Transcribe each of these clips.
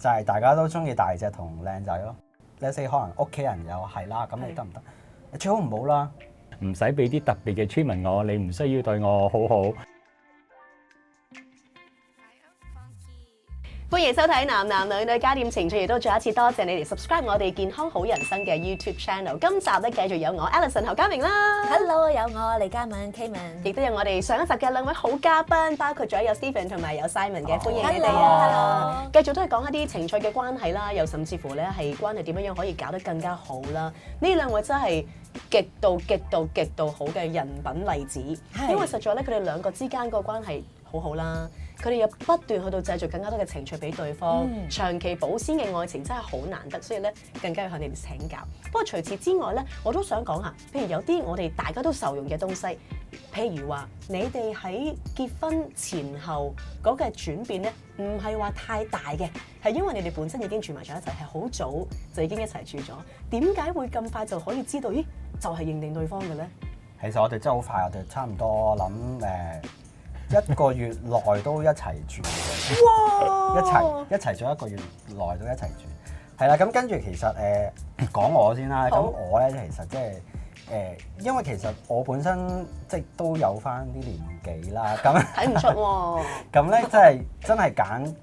就係大家都中意大隻同靚仔咯。Let's say 可能屋企人又係啦，咁你得唔得？最好唔好啦，唔使俾啲特別嘅 treatment我，你唔需要對我好好。歡迎收睇《男男女女加點情趣》，亦都再一次多謝你哋 subscribe 我哋健康好人生嘅 YouTube channel。今集咧繼續有我 Alison 侯家明啦 Hello， 有我李嘉敏 Kman， 亦都有我哋上一集嘅兩位好嘉賓，包括咗有 Stephen 同埋有 Simon 嘅，歡迎你哋啊！繼續都係講一啲情趣嘅關係啦，又甚至乎咧係關係點樣可以搞得更加好啦。呢兩位真係極度好嘅人品例子，因為實在咧佢哋兩個之間個關係好好啦。佢哋又不斷去到製造更加多嘅情趣俾對方，長期保鮮嘅愛情真係好難得，所以咧更加要向你哋請教。不過除此之外咧，我都想講下，譬如有啲我哋大家都受用嘅東西，譬如話你哋喺結婚前後嗰個轉變咧，唔係話太大嘅，係因為你哋本身已經住埋咗一齊，係好早就已經一齊住咗。點解會咁快就可以知道？咦，就係認定對方嘅咧？其實我哋真係好快，我哋差唔多諗1個月內都一齊住嘅，哇！一齊咗1個月內都一齊住，係啦。咁跟住其實講我先啦。咁我咧其實即係因為其實我本身即係都有翻啲年紀啦，咁睇唔出喎。咁咧真係揀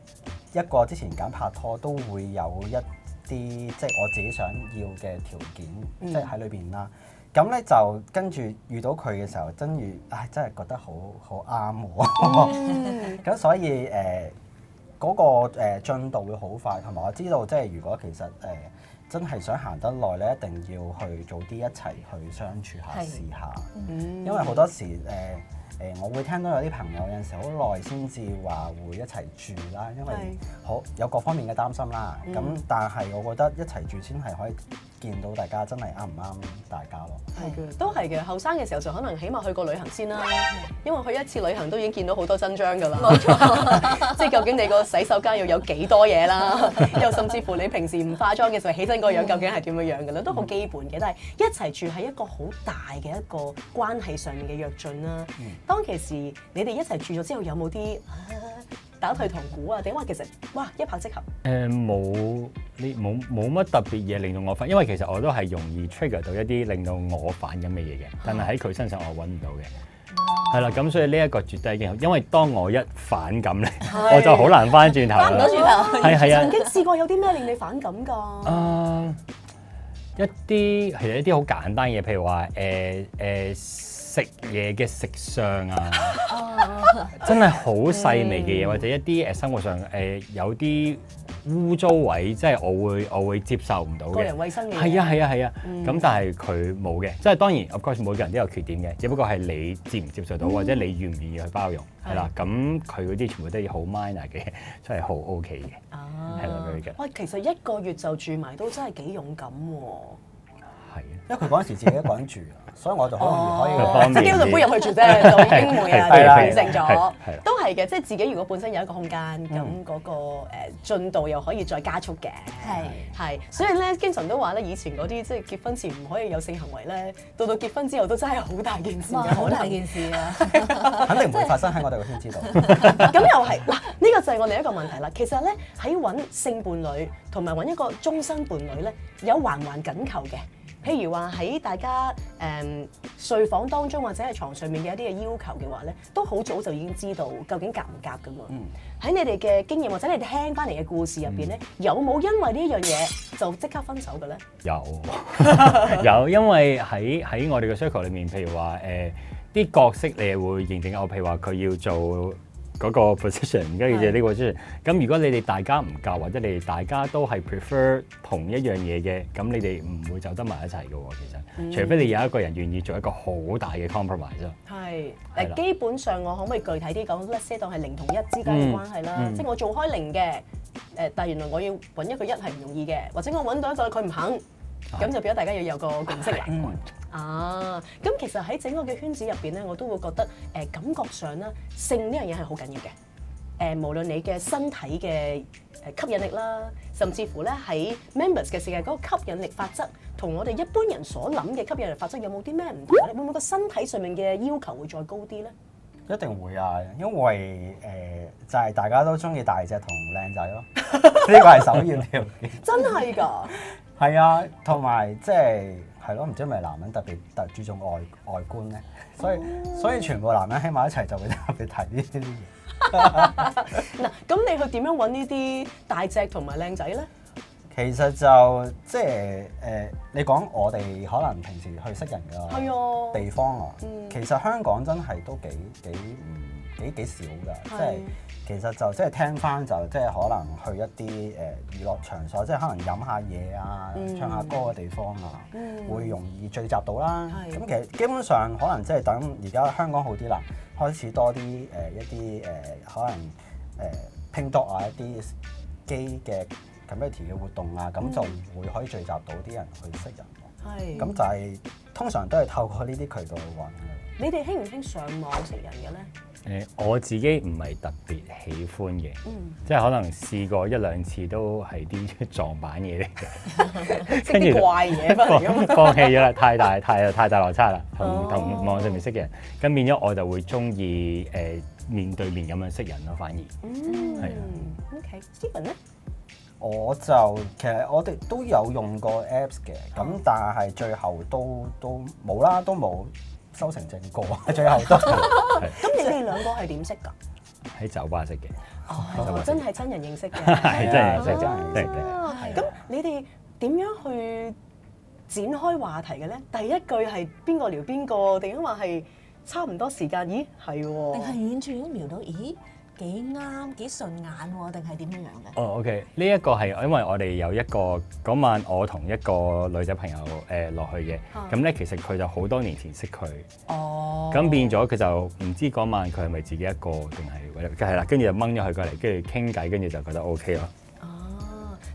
一個之前揀拍拖都會有一啲即係我自己想要嘅條件，即係喺裏邊啦。咁咧就跟住遇到佢嘅時候，真係覺得好啱我。咁所以嗰個進度會好快，同埋我知道即係如果其實真係想行得耐咧，一定要去早啲一齊去相處下試下。因為好多時我會聽到有啲朋友有陣時好耐先至話會一齊住啦，因為有各方面嘅擔心啦。咁但係我覺得一齊住先係可以見到大家真係啱唔啱大家咯。係嘅，都係嘅。後生嘅時候就可能起碼去過旅行先啦，因為去一次旅行都已經見到好多真章㗎啦。冇錯，即係究竟你個洗手間要有幾多嘢啦，又甚至乎你平時唔化妝嘅時候起身個樣究竟係點樣樣㗎啦，都好基本嘅。但係一齊住係一個好大嘅一個關係上面嘅躍進啦。當其時你哋一齊住咗之後，有冇啲打退堂鼓啊？定話其實哇一拍即合？冇乜特別嘢令到我反，因為其實我都係容易 trigger 到一啲令到我反感嘅嘢嘅，但係喺佢身上我揾唔到嘅。係啦，咁所以呢一個絕對係件好，因為當我一反感咧，我就好難翻轉頭啦。翻唔到轉頭。係啊。曾經試過有啲咩令你反感㗎？一啲其實一啲好簡單嘅嘢，譬如話食嘢嘅食相啊，真係好細微嘅嘢，或者一啲生活上有啲污糟位，即係我會接受唔到嘅。個人衞生嘅。係啊。咁但係佢冇嘅，即係當然 of course 每個人都有缺點嘅，只不過係你接唔接受到，或者你願唔願意去包容，係啦。咁佢嗰啲全部都係好 minor 嘅，真係好 OK 嘅。係啦，very good。喂，其實1個月就住埋都真係幾勇敢喎。係啊，因為佢嗰陣時自己一個人住啊，所以我就好容易可以即係叫做搬入去住啫，就已經會完成咗。都係嘅，即係自己如果本身有一個空間，咁嗰個進度又可以再加速嘅。係，所以咧經常都話咧，以前嗰啲即係結婚前唔可以有性行為咧，到結婚之後都真係好大件事嘅，好大件事啊！肯定唔會發生喺我哋度先知道。咁又係嗱，呢個就係我另一個問題啦。其實咧喺揾性伴侶同埋揾一個終身伴侶咧，有環緊扣嘅。譬如話喺大家睡房當中或者係床上面嘅一啲嘅要求嘅話咧，都好早就已經知道究竟夾唔夾㗎嘛。喺你哋嘅經驗或者你哋聽翻嚟嘅故事入邊咧，有冇因為呢一樣嘢就即刻分手嘅咧？有，因為喺我哋嘅 circle 裏面，譬如話啲角色你係會認定，譬如話佢要做嗰個 position， 跟住呢個 position。咁如果你哋大家唔夠，或者你哋大家都係 prefer 同一樣嘢嘅，咁你哋唔會走得埋一齊嘅喎。其實，除非你有一個人願意做一個好大嘅 compromise 咯。係，基本上我可唔可以具體啲講？let's say 當係0同1之間嘅關係啦，即係我做開0嘅，但係原來我要揾一個1係唔容易嘅，或者我揾到一個佢唔肯。咁就變咗大家要有個共識啦。咁其實喺整個嘅圈子入邊咧，我都會覺得感覺上咧，性呢樣嘢係好緊要嘅。無論你嘅身體嘅吸引力啦，甚至乎咧喺 members 嘅世界嗰個吸引力法則，同我哋一般人所諗嘅吸引力法則有冇啲咩唔同咧？會唔會個身體上面嘅要求會再高啲咧？一定會啊，因為就係大家都中意大隻同靚仔咯，呢個係首要條件。真係㗎，係啊，同埋即係咯，唔知係咪男人特別注重外觀咧，所以全部男人喺埋一齊就會特別睇呢啲嘢。嗱，咁你去點樣揾呢啲大隻同埋靚仔咧？其實就即係你講我哋可能平時去識人嘅地方啊，其實香港真係都幾少㗎，即係其實就即係聽翻就即係可能去一啲娛樂場所，即係可能飲下嘢啊、唱下歌嘅地方啊，會容易聚集到啦。咁其實基本上可能即係等而家香港好啲啦，開始多啲一啲可能拼多啊一啲機嘅community 嘅活動啊，咁就會可以聚集到啲人去識人喎。咁就係通常都係透過呢啲渠道去揾嘅。你哋興唔興上網識人嘅咧？我自己唔係特別喜歡嘅，即係可能試過一兩次都係啲撞板嘢嚟嘅，識啲怪嘢翻嚟咁。放棄咗啦，太大落差啦，同網上面識嘅人，咁變咗我就會中意面對面咁樣識人咯，反而係啊。OK，Stephen 咧？我就其實我哋都有用過 Apps 嘅，咁但係最後都冇啦，都冇修成正果，最後都。咁你哋兩個係點識㗎？喺酒吧識嘅。哦，真係真人認識嘅。係真係識，真係。咁你哋點樣去展開話題嘅咧？第一句係邊個撩邊個，定係話係差唔多時間？咦，係喎。定係遠處已經瞄到？咦？幾啱幾順眼喎，定係點樣樣嘅？哦，OK，呢一個係因為我哋有一個嗰晚我同一個女仔朋友落去嘅，咁咧其實佢就好多年前識佢，咁變咗佢就唔知嗰晚佢係咪自己一個定係係啦，跟住就掹咗佢過嚟，跟住傾偈，跟住就覺得 OK 咯。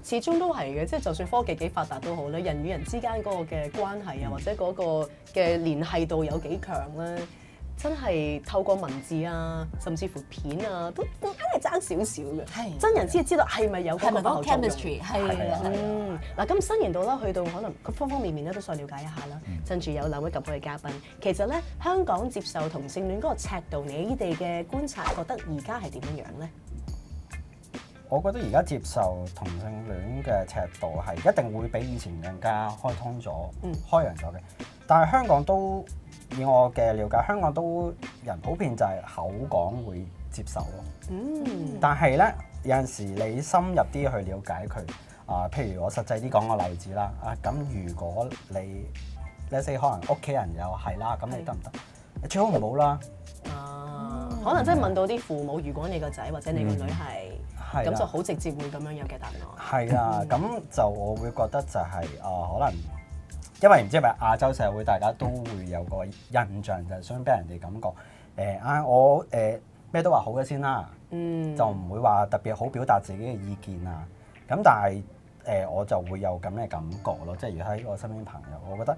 始終都係嘅，即係就算科技幾發達都好咧，人與人之間嗰個嘅關係啊，或者嗰個嘅聯繫度有幾強咧。真係透過文字啊，甚至乎片啊，都硬係爭少少嘅。係真人先知道係咪有嗰個化學作用。chemistry 係啊。嗱咁新年度啦，去到可能方方面面咧都想了解一下啦。趁住有兩位咁好嘅嘉賓，其實咧香港接受同性戀嗰個尺度，你哋嘅觀察覺得而家係點樣樣咧？我覺得而家接受同性戀嘅尺度係一定會比以前更加開通咗、開揚咗嘅。但係香港都以我嘅了解，香港都人普遍就係口講會接受咯。但係咧有陣時你深入啲去了解佢譬如我實際啲講個例子啦。咁如果你 let's say 可能屋企人又係啦，咁你得唔得？最好唔好啦。可能真係問到啲父母，如果你個仔或者你個女係，咁就好直接會咁樣有嘅答案。係啊，咁就我會覺得就係可能。因為唔知係咪亞洲社會，大家都會有個印象，就係想俾人哋感覺我咩都話好嘅先啦，就唔會話特別好表達自己嘅意見啊。咁但係我就會有咁嘅感覺咯，即係如果喺我身邊朋友，我覺得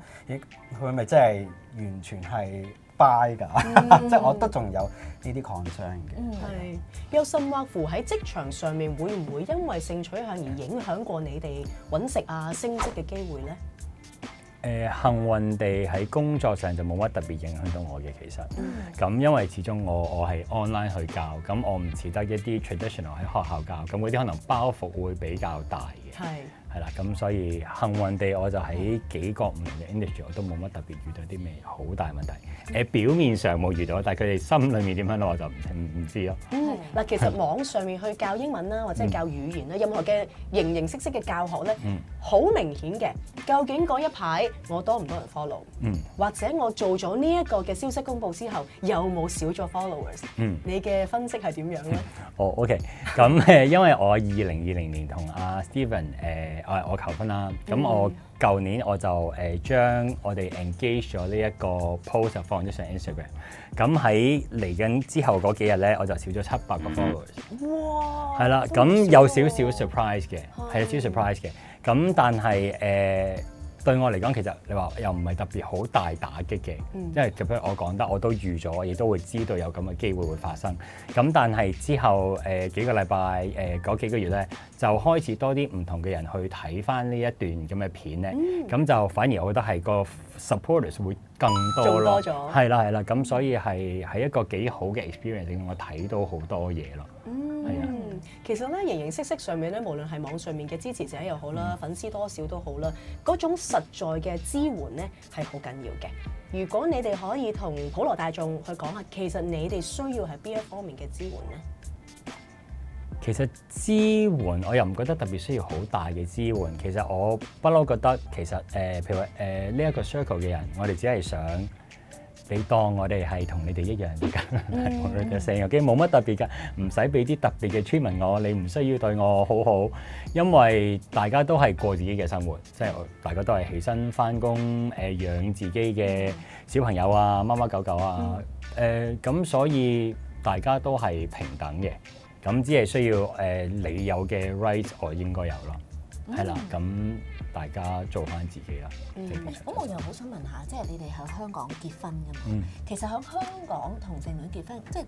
佢咪真係完全係 buy 㗎，即係我都仲有呢啲 concern 嘅。係，又甚或乎喺職場上面，會唔會因為性取向而影響過你哋揾食啊、升職嘅機會咧？幸運地喺工作上就冇乜特別影響到我嘅，其實咁因為始終我係 online 去教，咁我唔似得一啲 traditional 喺學校教，咁嗰啲可能包袱會比較大嘅。係啦，咁所以幸運地我就喺幾個唔同嘅 industry 我都冇乜特別遇到啲咩好大問題。表面上冇遇到，但係佢哋心裡面點樣咧，我就唔知咯。嗱，其實網上面去教英文啦，或者係教語言啦，任何嘅形形色色嘅教學咧，好明顯嘅。究竟嗰一排我多唔多人 follow？或者我做咗呢一個嘅消息公佈之後，有冇少咗 followers？你嘅分析係點樣咧？OK， 咁因為我2020年同阿 Stephen 我求婚啦，咁我舊年我就將我哋 engage 咗呢一個 post 放咗上 Instagram， 咁喺嚟緊之後嗰幾日咧，我就少咗700個 followers。哇！係啦，咁有少少 surprise 嘅，係有少少 surprise 嘅，咁但係對我嚟講，其實你話又唔係特別好大打擊嘅，因為譬如我講得我都預咗，亦都會知道有咁嘅機會會發生。咁但係之後幾個禮拜嗰幾個月咧，就開始多啲唔同嘅人去睇翻呢一段咁嘅片咧，咁就反而我覺得係個 supporters 會更多咯，係啦，咁所以係一個幾好嘅 experience，令我睇到好多嘢咯。係啊，其實咧形形色色上面咧，無論係網上面嘅支持者又好啦，粉絲多少都好啦，嗰種實在嘅支援咧係好緊要嘅。如果你哋可以同普羅大眾去講下，其實你哋需要係邊一方面嘅支援咧？其實支援我又唔覺得特別需要好大嘅支援。其實我不嬲覺得其實譬如話呢一個 circle 嘅人，我哋只係想你當我哋係同你哋一樣㗎，我哋成日嘅冇乜特別㗎，唔使俾啲特別嘅 treatment 我，你唔需要對我好好，因為大家都係過自己嘅生活，即係大家都係起身返工養自己嘅小朋友啊、貓貓狗狗啊，咁所以大家都係平等嘅。咁只係需要你有嘅 right， 我應該有咯，係啦，咁大家做翻自己啦。咁我又好想問下，即係你哋喺香港結婚㗎嘛？其實喺香港同性戀結婚，即係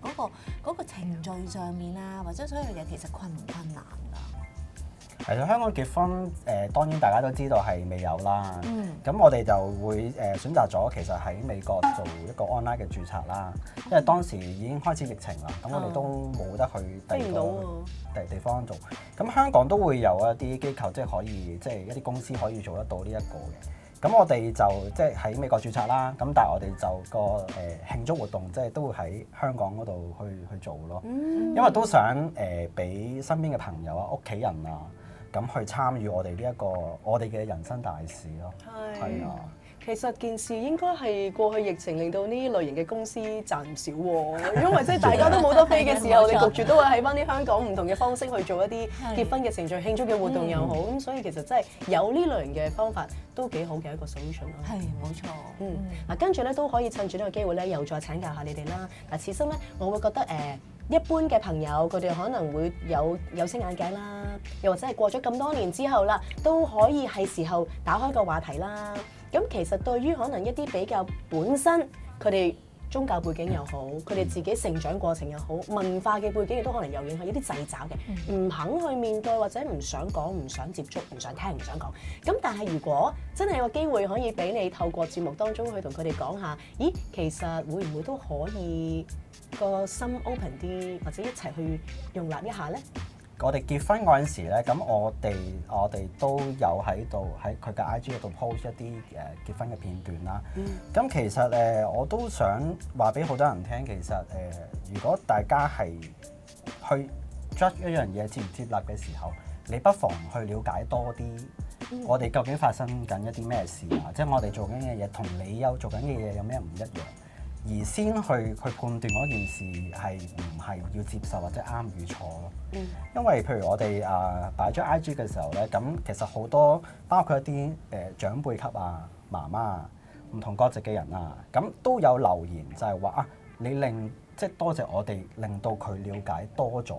嗰個程序上面啊，或者所有嘢其實困唔困難㗎？其實香港結婚當然大家都知道係未有啦。咁我哋就會選擇咗其實喺美國做一個 online 嘅註冊啦。因為當時已經開始疫情啦，咁我哋都冇得去第二個地方做。咁香港都會有一啲機構，即係可以，即係一啲公司可以做得到呢一個嘅。咁我哋就即係喺美國註冊啦。咁但係我哋就個慶祝活動，即係都會喺香港嗰度去做咯。因為都想俾身邊嘅朋友啊、屋企人啊，咁去參與我哋呢一個我哋嘅人生大事咯。係啊。其實件事應該係過去疫情令到呢類型嘅公司賺唔少喎，因為即係大家都冇得飛嘅時候，你焗住都會喺翻啲香港唔同嘅方式去做一啲結婚嘅程序、慶祝嘅活動又好，咁所以其實真係有呢類型嘅方法都幾好嘅一個 solution 咯。係冇錯。嗱跟住咧都可以趁住呢個機會咧，又再請教下你哋啦。嗱，始終咧我會覺得一般嘅朋友佢哋可能會有色眼鏡啦，又或者係過咗咁多年之後啦，都可以係時候打開個話題啦。咁其實對於可能一啲比較本身佢哋宗教背景又好，佢哋自己成長過程又好，文化嘅背景亦都可能有影響，有啲掣肘嘅，唔肯去面對或者唔想講、唔想接觸、唔想聽、唔想講。咁但係如果真係有個機會可以俾你透過節目當中去同佢哋講下，咦，其實會唔會都可以個心 open 啲，或者一齊去容納一下咧？我哋結婚嗰陣時咧，咁我哋都有喺度喺佢嘅 IG 嗰度 post 一啲結婚嘅片段啦。咁其實我都想話俾好多人聽，其實如果大家係去 judge 一樣嘢接唔接納嘅時候，你不妨去了解多啲，我哋究竟發生緊一啲咩事啊？即係我哋做緊嘅嘢同你做緊嘅嘢有咩唔一樣？而先去判斷嗰件事係唔係要接受或者啱與錯咯。因為譬如我哋擺咗 IG 嘅時候咧，咁其實好多包括一啲長輩級啊、媽媽啊、唔同國籍嘅人啊，咁都有留言就係話啊，你即係多謝我哋令到佢了解多咗。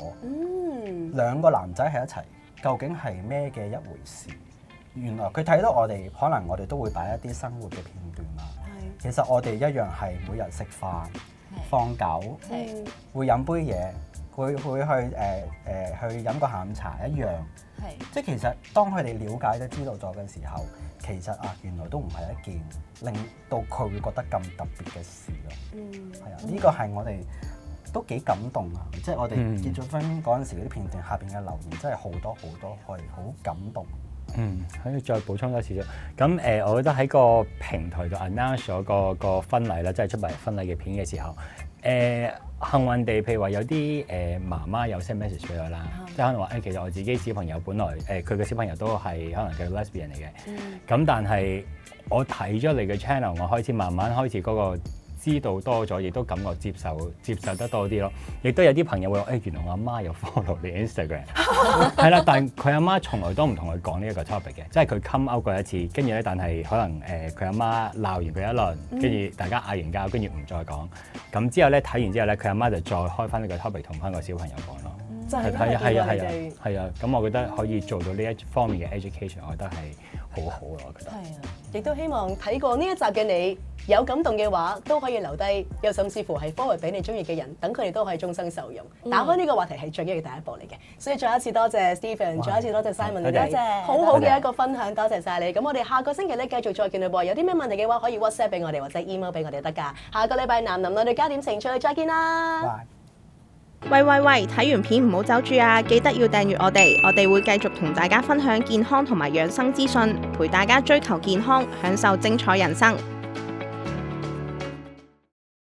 兩個男仔喺一齊究竟係咩嘅一回事？原來佢睇到我哋，可能我哋都會擺一啲生活嘅片段啦。其實我哋一樣係每日食飯、放狗，會飲杯嘢，會去飲個下午茶一樣。即係其實當佢哋了解咗、知道咗嘅時候，其實原來都唔係一件令到佢會覺得咁特別嘅事咯。係啊，呢個係我哋都幾感動啊！即係我哋結咗婚嗰陣時嗰啲片段下邊嘅留言真係好多，係好感動。可以再補充多少少。咁我覺得喺個平台度 announce 咗個婚禮啦，即係出埋婚禮嘅片嘅時候，幸運地，譬如話有啲媽媽有 send message 俾我啦，即係可能話其實我自己小朋友本來佢嘅小朋友都係可能係 lesbian 嚟嘅，咁但係我睇咗你嘅 channel， 我開始慢慢開始嗰個知道多咗，亦都感覺接受得多啲咯。亦都有啲朋友會話原來我阿媽有 follow 你 Instagram， 係啦，但佢阿媽從來都唔同佢講呢一個 topic 嘅，即係佢 come out 過一次，跟住咧，但係可能佢阿媽鬧完佢一輪，跟住大家嗌完交，跟住唔再講。咁之後咧睇完之後咧，佢阿媽就再開翻呢個 topic 同翻個小朋友講咯。就係係啊，咁我覺得可以做到呢一方面嘅 education，我覺得係好好咯，我覺得。係啊，亦都希望睇過呢一集嘅你有感動嘅話，都可以留低，又甚至乎係 forward 俾你中意嘅人，等佢哋都可以終生受用。打開呢個話題係最緊要嘅第一步嚟嘅，所以再一次多謝 Stephen，再一次多謝 Simon，你哋好好嘅一個分享，多謝晒你。咁我哋下個星期咧繼續再見啦噃，有啲咩問題嘅話可以 WhatsApp 俾我哋或者 email 俾我哋得㗎。下個禮拜男男女女加點情趣，再見啦！喂，睇完片唔好走住啊！記得要訂閱我哋會繼續同大家分享健康同埋養生資訊，陪大家追求健康，享受精彩人生。